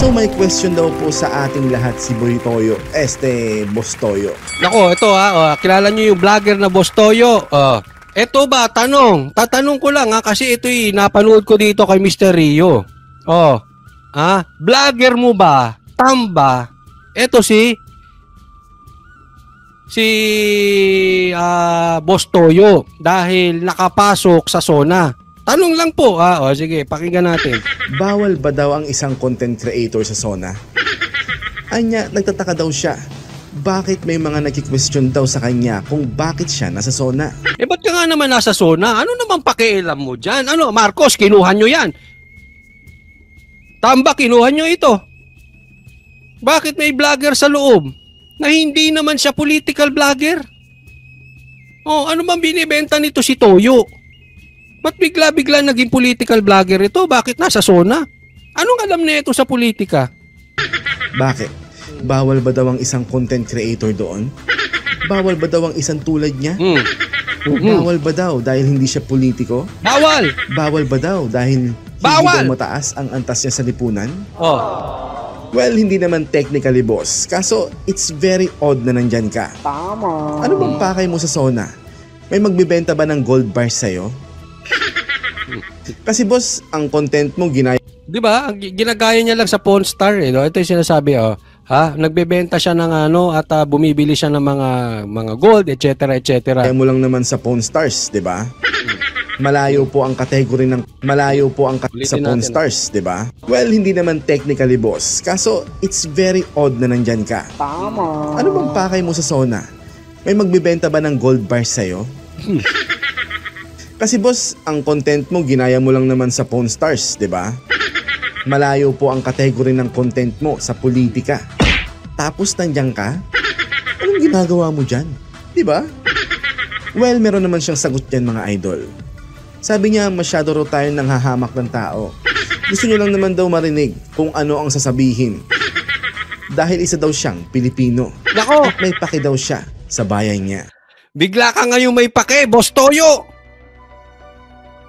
So may question daw po sa ating lahat si Boy Toyo, Boss Toyo. Nako, ito kilala nyo yung vlogger na Boss Toyo. Ito ba, tatanong ko lang kasi ito'y napanood ko dito kay Mr. Rio. Vlogger mo ba? Tamba? Ito si Boss Toyo dahil nakapasok sa SONA. Tanong lang po. Sige, pakinggan natin. Bawal ba daw ang isang content creator sa SONA? Anya, nagtataka daw siya. Bakit may mga nagki-question daw sa kanya kung bakit siya nasa SONA? Ba't ka nga naman nasa SONA? Ano naman pakialam mo dyan? Marcos, kinuha nyo yan. Tamba, kinuha nyo ito. Bakit may vlogger sa loob na hindi naman siya political vlogger? Ano bang binibenta nito si Toyo? Ba't bigla-bigla naging political vlogger ito? Bakit nasa SONA? Anong alam na ito sa politika? Bakit? Bawal ba daw ang isang content creator doon? Bawal ba daw ang isang tulad niya? Bawal ba daw dahil hindi siya politiko? Bawal! Bawal ba daw dahil hindi daw mataas ang antas niya sa lipunan? Well, hindi naman technically, boss. Kaso, it's very odd na nandyan ka. Tama. Ano bang pakay mo sa SONA? May magbibenta ba ng gold bars sa'yo? Kasi boss, ang content mo ginaya. Di ba? Ginagaya niya lang sa Pawn Star. Ito yung sinasabi. Nagbebenta siya ng at bumibili siya ng mga gold, etc. etc. Kaya mo lang naman sa Pawn Stars, di ba? Malayo po ang kategory sa Pawn Stars, di ba? Well, hindi naman technically, boss. Kaso, it's very odd na nandyan ka. Tama. Ano bang pakay mo sa SONA? May magbibenta ba ng gold bars sa'yo? Kasi boss, ang content mo ginaya mo lang naman sa Pawn Stars, di ba? Malayo po ang kategory ng content mo sa politika. Tapos nandiyan ka? Anong ginagawa mo dyan? Di ba? Well, meron naman siyang sagot dyan, mga idol. Sabi niya, masyado raw tayo nang hahamak ng tao. Gusto niyo lang naman daw marinig kung ano ang sasabihin. Dahil isa daw siyang Pilipino. Nako! At may paki daw siya sa bayan niya. Bigla ka ngayong may paki, Boss Toyo!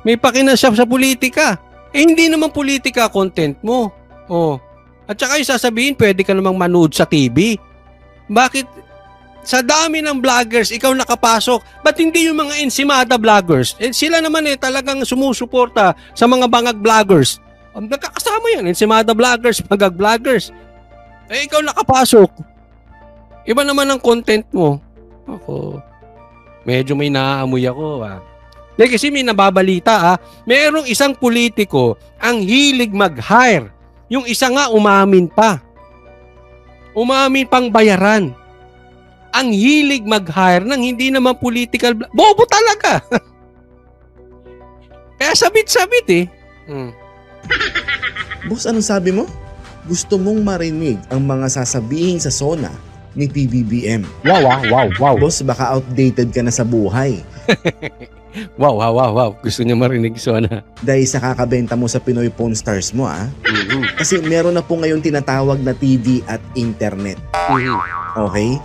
May paki na siya sa politika. Hindi naman politika content mo. At saka yung sasabihin, pwede ka namang manood sa TV. Bakit? Sa dami ng vloggers, ikaw nakapasok. Ba't hindi yung mga Ensimada vloggers? Sila naman talagang sumusuporta sa mga bangag vloggers. Nagkakasama yan, Ensimada vloggers, bangag vloggers. Ikaw nakapasok. Iba naman ang content mo. Medyo may naaamoy ako. Kasi may nababalita merong isang politiko ang hilig mag-hire. Yung isa nga umamin pa. Umamin pang bayaran. Ang hilig mag-hire ng hindi naman political. Bobo talaga. Kaya sabit-sabit Boss, anong sabi mo? Gusto mong marinig ang mga sasabihin sa SONA ni PBBM. Wow. Boss, baka outdated ka na sa buhay. Wow. Gusto niya marinig SONA. Dahil sa kakabenta mo sa Pinoy Pawn Stars mo Kasi meron na po ngayon tinatawag na TV at internet. Okay?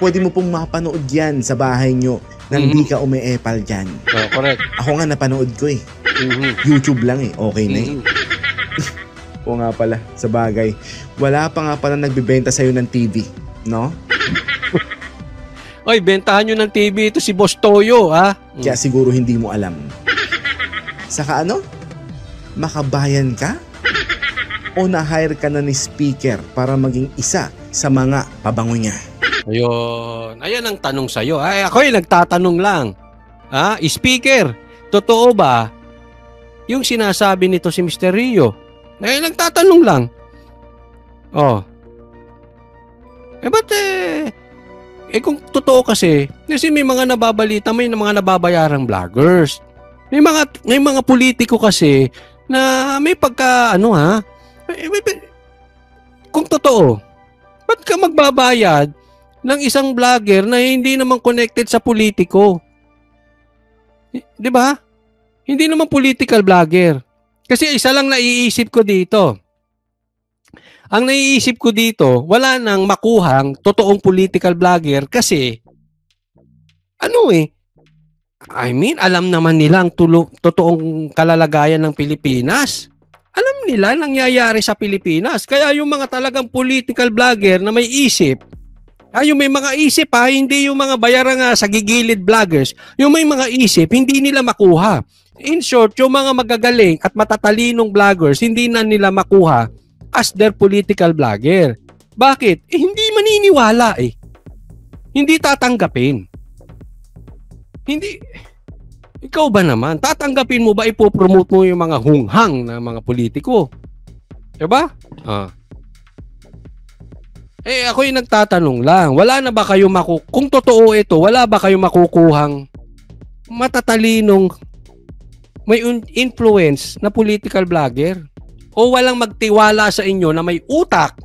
Pwede mo pong mapanood yan sa bahay nyo nang di ka umeepal dyan. Correct. Ako nga napanood ko YouTube lang okay na Oo nga pala, sa bagay. Wala pa nga pala nagbibenta sa'yo ng TV, no? Oy, bentahan nyo ng TV ito si Boss Toyo, Kaya siguro hindi mo alam. Saka makabayan ka? O na-hire ka na ni speaker para maging isa sa mga pabango niya? Ayun. Ayan ang tanong sa'yo. Ako'y nagtatanong lang. Speaker, totoo ba yung sinasabi nito si Mr. Rio? Nagtatanong lang. Ba't kung totoo kasi may mga nababalita, may mga nababayarang vloggers. May mga politiko kasi na may pagka kung totoo, ba't ka magbabayad ng isang vlogger na hindi naman connected sa politiko? Di ba? Hindi naman political vlogger. Kasi isa lang naiisip ko dito. Ang naiisip ko dito, wala nang makuhang totoong political vlogger kasi alam naman nila ang totoong kalalagayan ng Pilipinas. Alam nila nangyayari sa Pilipinas. Kaya yung mga talagang political vlogger na may isip, yung may mga isip hindi yung mga bayarang sa gigilid vloggers, yung may mga isip, hindi nila makuha. In short, yung mga magagaling at matatalinong vloggers, hindi na nila makuha as their political vlogger. Bakit? Hindi maniniwala eh. Hindi tatanggapin. Hindi. Ikaw ba naman? Tatanggapin mo ba, ipopromote mo yung mga hunghang na mga politiko? Diba? Ako yung nagtatanong lang. Wala na ba kayo kung totoo ito, wala ba kayo makukuhang matatalinong may influence na political vlogger? O walang magtiwala sa inyo na may utak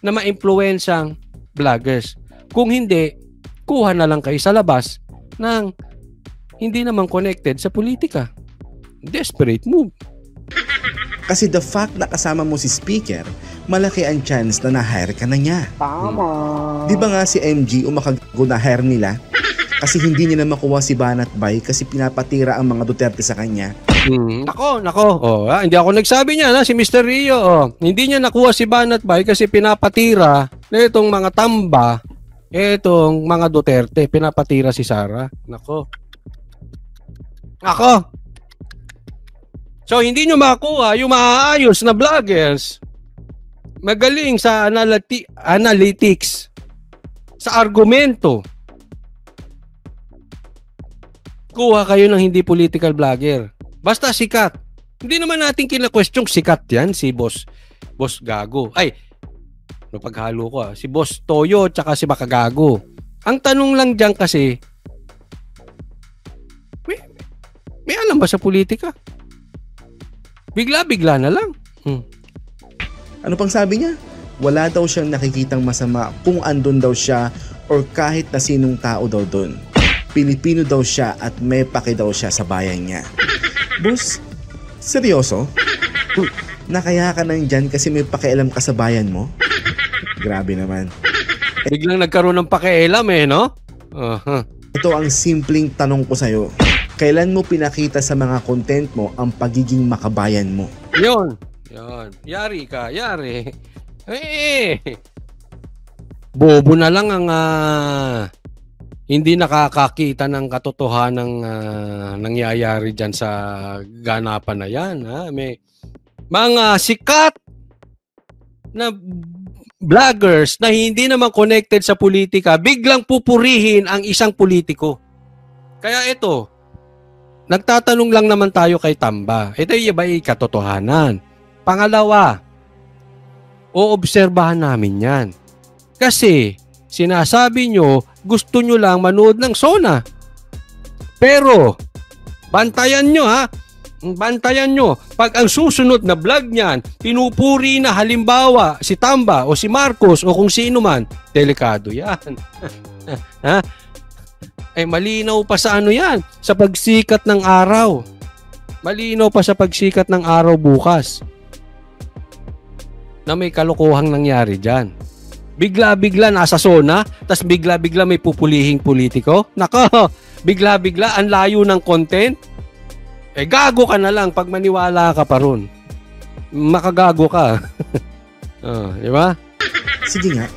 na ma-influensang vloggers? Kung hindi, kuha na lang kayo sa labas ng hindi naman connected sa politika. Desperate move. Kasi the fact na kasama mo si speaker, malaki ang chance na na-hire ka na niya. Tama. Di ba nga si MG umakago na-hire nila? Kasi hindi nila makuha si Banat Bay kasi pinapatira ang mga Duterte sa kanya. Nako. Hindi ako nagsabi niya na si Mr. Rio. Hindi niya nakuha si Banat Bay kasi pinapatira itong mga tamba, itong mga Duterte, pinapatira si Sara. Nako. So, hindi nyo makuha yung maaayos na vloggers, magaling sa analytics, sa argumento. Kuha kayo ng hindi political vlogger. Basta sikat. Hindi naman natin kina-question sikat yan, si Boss Gago. Napaghalo ko si Boss Toyo tsaka si Makagago. Ang tanong lang dyan kasi, may alam ba sa politika? Bigla-bigla na lang. Ano pang sabi niya? Wala daw siyang nakikitang masama kung andun daw siya or kahit na sinong tao daw dun. Pilipino daw siya at may pake daw siya sa bayan niya. Boss, seryoso? Nakaya ka nang dyan kasi may pakialam ka sa bayan mo? Grabe naman. Biglang nagkaroon ng pakialam no? Ito ang simpleng tanong ko sa'yo. Kailan mo pinakita sa mga content mo ang pagiging makabayan mo? Yun. Yari ka. Bobo na lang ang hindi nakakakita ng katotohanang nangyayari dyan sa ganapan na yan. May mga sikat na vloggers na hindi naman connected sa politika, biglang pupurihin ang isang politiko. Kaya ito, nagtatanong lang naman tayo kay Tamba. Ito yung ba katotohanan? Pangalawa, oobserbahan namin yan. Kasi, sinasabi nyo, gusto nyo lang manood ng SONA. Pero, bantayan nyo Bantayan nyo. Pag ang susunod na vlog niyan, pinupuri na halimbawa si Tamba o si Marcos o kung sino man, delikado yan. Malinaw pa sa yan, sa pagsikat ng araw. Malinaw pa sa pagsikat ng araw bukas na may kalokohang nangyari dyan. Bigla-bigla nasa SONA, tas bigla-bigla may pupulihing politiko. Nako, bigla-bigla ang layo ng content. Gago ka na lang pag maniwala ka pa ron. Makagago ka. Di ba? Sige nga.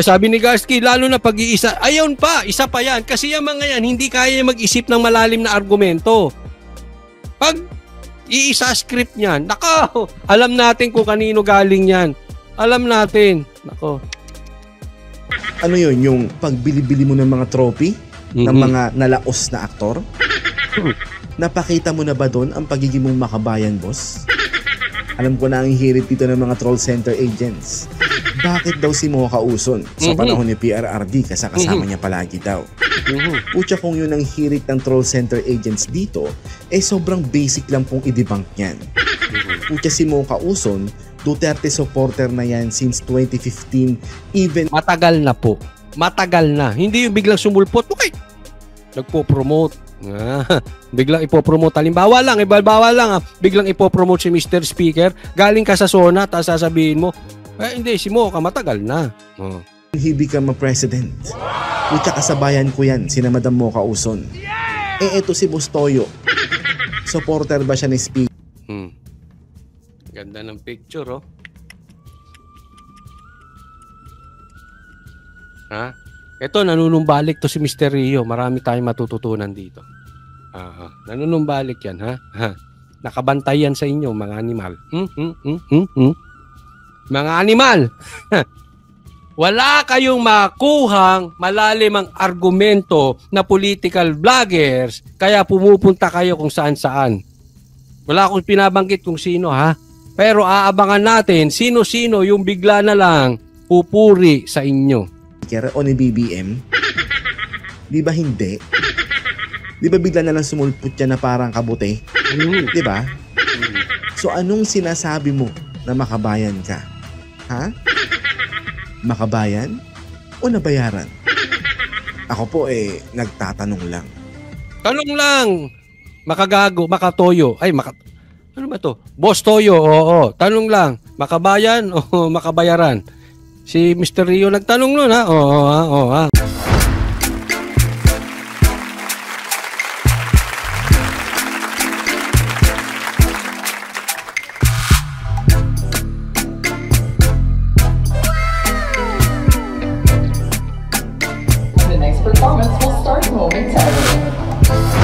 Sabi ni Garski, lalo na pag-iisa. Ayun pa, isa pa yan. Kasi yung mga yan, hindi kaya mag-isip ng malalim na argumento. Pag iisa script niyan, nako, alam natin kung kanino galing yan. Alam natin. Nako. Ano yun? Yung pagbili-bili mo ng mga trophy ng mga nalaos na aktor? Napakita mo na ba doon ang pagiging mong makabayan, boss? Alam ko na ang hirit dito ng mga troll center agents. Bakit daw si Mocha Uson sa panahon ni PRRD kasama niya palagi daw? Pucha kung yun ang hirit ng troll center agents dito, sobrang basic lang pong i-debunk yan. Pucha si Mocha Uson, Duterte supporter na yan since 2015, even... Matagal na po. Matagal na. Hindi yung biglang sumulpot. Okay. Nagpo-promote. Biglang ipopromote. Halimbawa lang, biglang ipopromote si Mr. Speaker. Galing ka sa SONA, tapos sasabihin mo, hindi, si Mocha matagal na. He become a president. Pucha kasabayan ko yan, sina Madam Mocha Uson. Eto si Boss Toyo. Supporter ba siya ni Speaker? Ganda ng picture, oh. Ha? Ito, nanunumbalik to si Mr. Rio. Marami tayong matututunan dito. Nanunumbalik yan, ha? Nakabantay yan sa inyo, mga animal. Mga animal! Wala kayong makuhang malalimang argumento na political vloggers, kaya pumupunta kayo kung saan-saan. Wala akong pinabanggit kung sino, ha? Pero aabangan natin sino-sino yung bigla na lang pupuri sa inyo. O ni BBM? Di ba hindi? Di ba bigla na lang sumulpot yan na parang kabuti? Di ba? So anong sinasabi mo na makabayan ka? Ha? Makabayan o nabayaran? Ako po nagtatanong lang. Tanong lang. Makagago, makatoyo. Ano ba to? Boss Toyo, oo. Tanong lang. Makabayan o makabayaran? Si Mr. Rio nagtanong nun, ha? Oo, ha? The next performance will start momentarily.